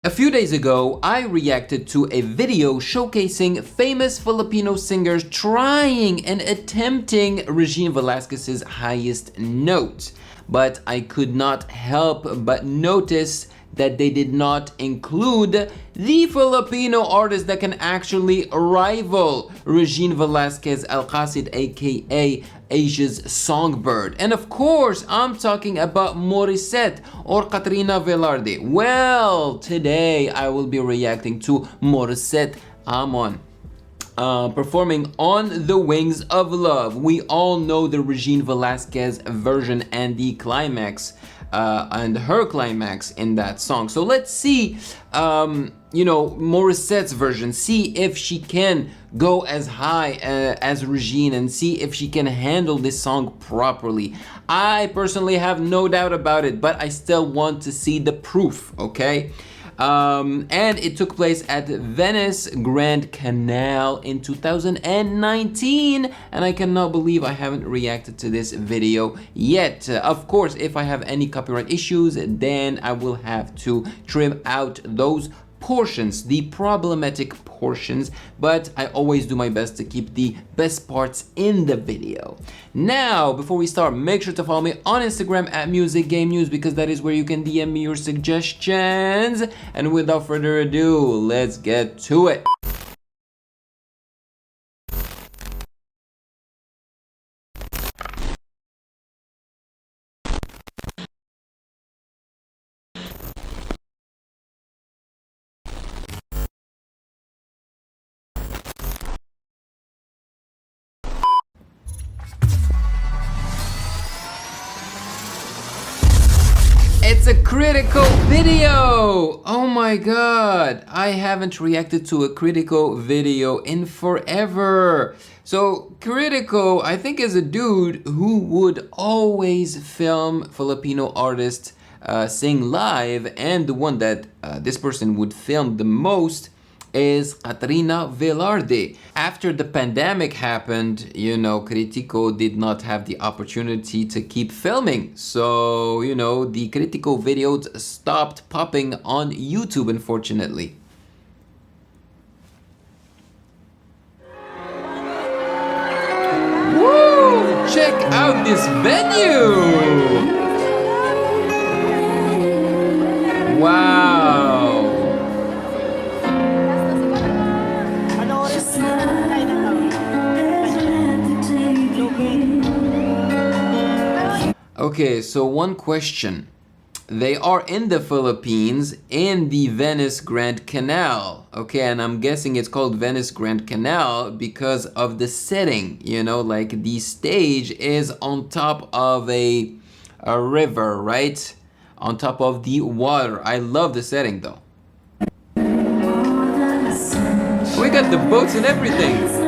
A few days ago, I reacted to a video showcasing famous Filipino singers trying and attempting Regine Velasquez's highest note. But I could not help but notice that they did not include the Filipino artist that can actually rival Regine Velasquez Alcacid, aka Asia's songbird. And of course, I'm talking about Morissette or Catriona Velarde. Well, today I will be reacting to Morissette Amon. Performing On the Wings of Love. We all know the Regine Velasquez version and the climax and her climax in that song. So let's see, Morissette's version. See if she can go as high as Regine and see if she can handle this song properly. I personally have no doubt about it, but I still want to see the proof, okay? And it took place at Venice Grand Canal in 2019, and I cannot believe I haven't reacted to this video yet. Of course, if I have any copyright issues, then I will have to trim out those portions, the problematic portions, but I always do my best to keep the best parts in the video. Now, before we start, make sure to follow me on Instagram at Music Game News, because that is where you can DM me your suggestions. And without further ado, let's get to it. It's a critical video! Oh my god, I haven't reacted to a critical video in forever. So critical, I think, is a dude who would always film Filipino artists sing live, and the one that this person would film the most is Catriona Velarde. After the pandemic happened, Critico did not have the opportunity to keep filming. So, the Critico videos stopped popping on YouTube, unfortunately. Woo! Check out this venue! Wow! Okay, so one question. They are in the Philippines in the Venice Grand Canal. Okay, and I'm guessing it's called Venice Grand Canal because of the setting, like the stage is on top of a river, right? On top of the water. I love the setting though. We got the boats and everything.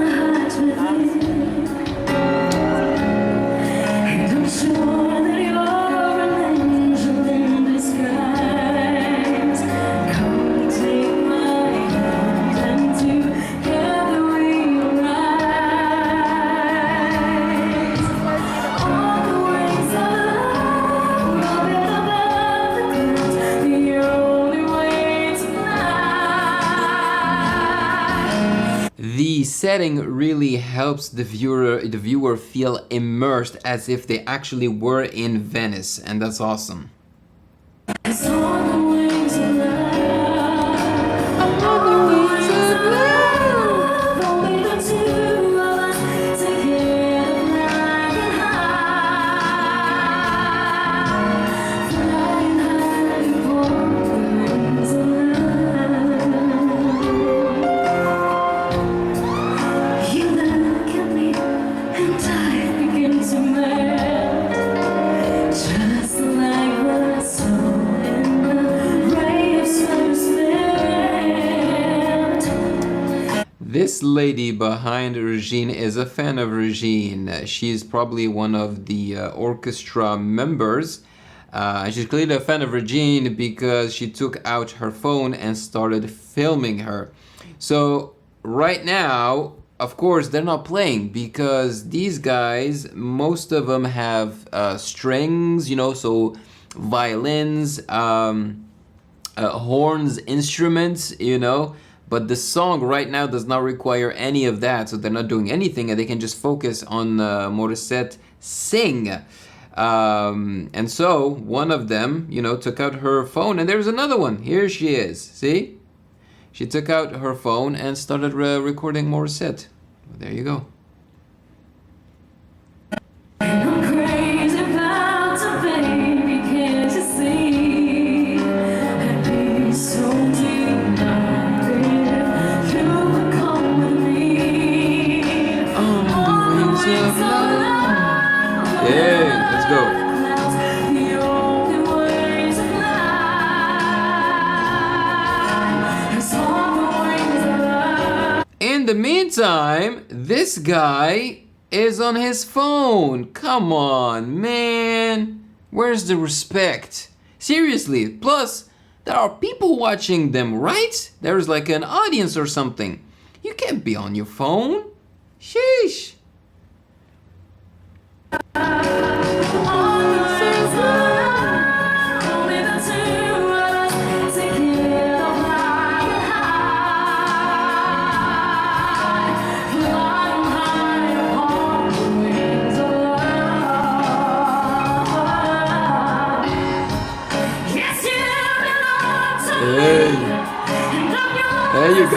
The setting really helps the viewer feel immersed as if they actually were in Venice, and that's awesome. This lady behind Regine is a fan of Regine. She's probably one of the orchestra members. She's clearly a fan of Regine because she took out her phone and started filming her. So right now, of course, they're not playing because these guys, most of them have strings, so violins, horns instruments, you know. But the song right now does not require any of that, so they're not doing anything, and they can just focus on Morissette sing. And so one of them, you know, took out her phone, and there's another one. Here she is. See? She took out her phone and started recording Morissette. There you go. Hey, let's go. In the meantime, this guy is on his phone. Come on, man. Where's the respect? Seriously. Plus, there are people watching them, right? There's like an audience or something. You can't be on your phone. Sheesh. There you go.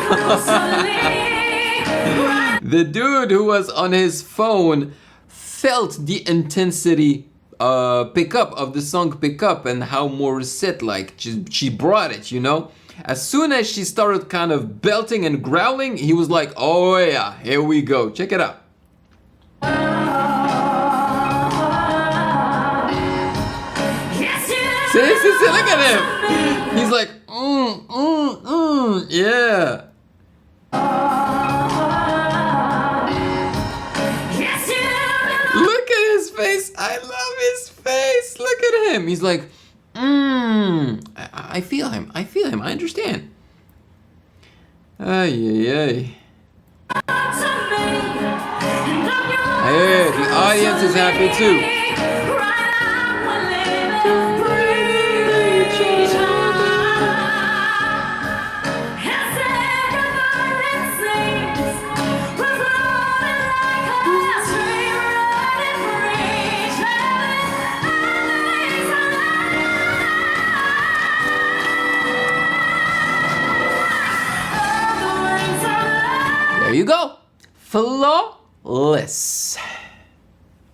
The dude who was on his phone felt the intensity pickup of the song pickup and how Morissette, like, she brought it, you know. As soon as she started kind of belting and growling, he was like, oh yeah, here we go. Check it out. See, look at him. He's like, yeah. Look at his face. I love his face. Look at him. He's like, I feel him. I understand. Ay. Hey, the audience is happy too. There you go. Flawless.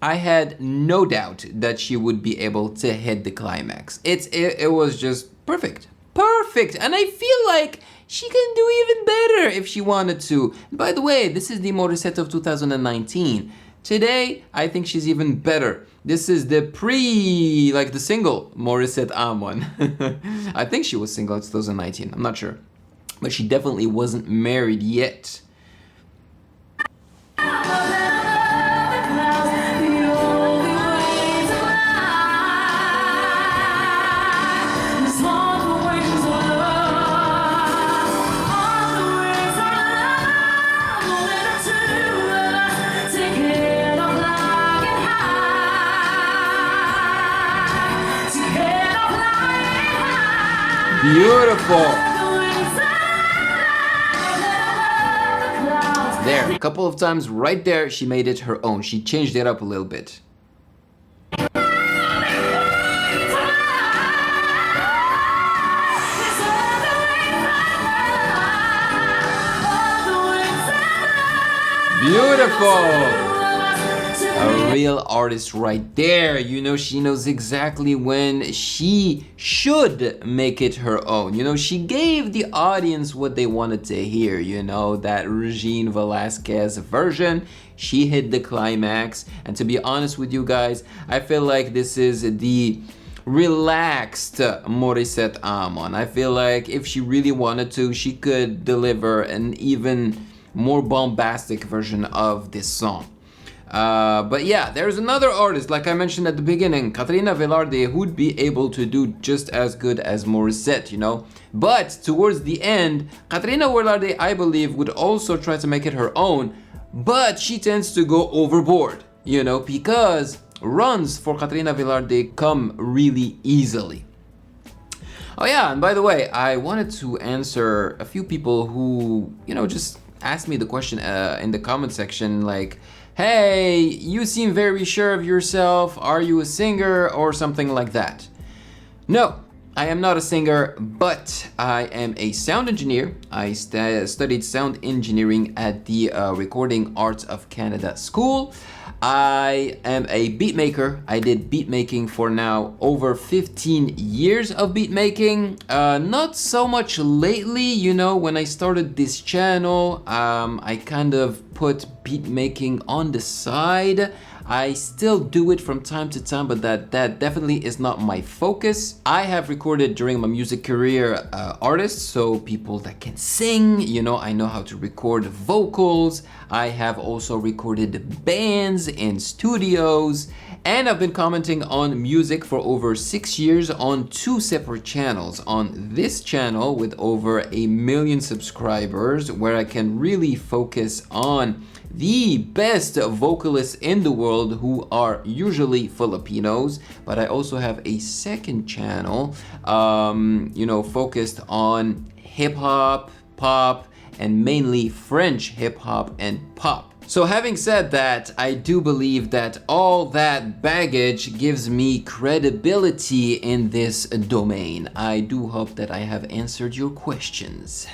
I had no doubt that she would be able to hit the climax. It was just perfect. Perfect. And I feel like she can do even better if she wanted to. By the way, this is the Morissette of 2019. Today, I think she's even better. This is the the single Morissette one. I think she was single in 2019. I'm not sure. But she definitely wasn't married yet. Beautiful. There, a couple of times right there, she made it her own. She changed it up a little bit. Beautiful. A real artist right there. You know, she knows exactly when she should make it her own. You know, she gave the audience what they wanted to hear. You know, that Regine Velasquez version. She hit the climax. And to be honest with you guys, I feel like this is the relaxed Morissette Amon. I feel like if she really wanted to, she could deliver an even more bombastic version of this song. But yeah, there's another artist, like I mentioned at the beginning, Caterina Velarde, who'd be able to do just as good as Morissette, you know. But towards the end, Caterina Velarde, I believe, would also try to make it her own, but she tends to go overboard, you know, because runs for Caterina Velarde come really easily. Oh yeah, and by the way, I wanted to answer a few people who, just asked me the question in the comment section, like, hey, you seem very sure of yourself, are you a singer or something like that? No, I am not a singer, but I am a sound engineer. I studied sound engineering at the Recording Arts of Canada School. I am a beat maker. I did beat making for now over 15 years of beat making. Not so much lately, when I started this channel, I kind of put beat making on the side. I still do it from time to time, but that definitely is not my focus. I have recorded during my music career artists, so people that can sing, I know how to record vocals. I have also recorded bands in studios, and I've been commenting on music for over 6 years on 2 separate channels. On this channel with over 1 million subscribers, where I can really focus on the best vocalists in the world who are usually Filipinos, but I also have a second channel, focused on hip hop, pop, and mainly French hip hop and pop. So having said that, I do believe that all that baggage gives me credibility in this domain. I do hope that I have answered your questions.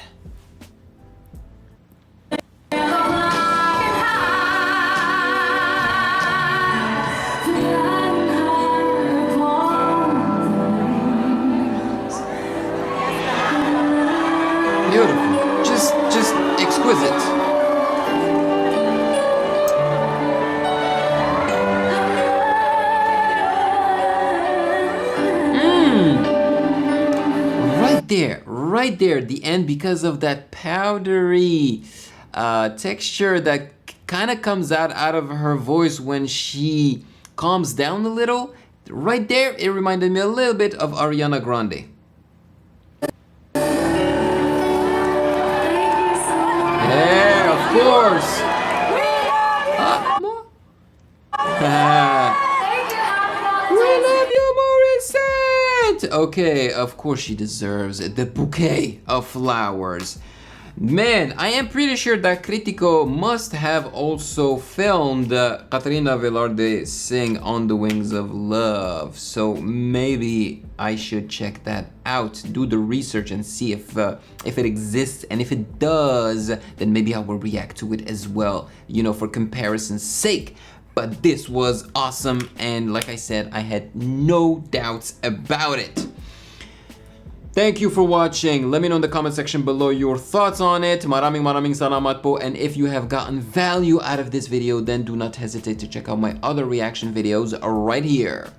Beautiful, just exquisite. Right there, the end, because of that powdery texture that kind of comes out of her voice when she calms down a little. Right there, it reminded me a little bit of Ariana Grande. Yeah, of course. We love you, Morissette. Okay, of course she deserves the bouquet of flowers. Man, I am pretty sure that Critico must have also filmed Katrina Velarde sing On the Wings of Love. So maybe I should check that out, do the research and see if it exists. And if it does, then maybe I will react to it as well, for comparison's sake. But this was awesome, and like I said, I had no doubts about it. Thank you for watching. Let me know in the comment section below your thoughts on it. Maraming salamat po. And if you have gotten value out of this video, then do not hesitate to check out my other reaction videos right here.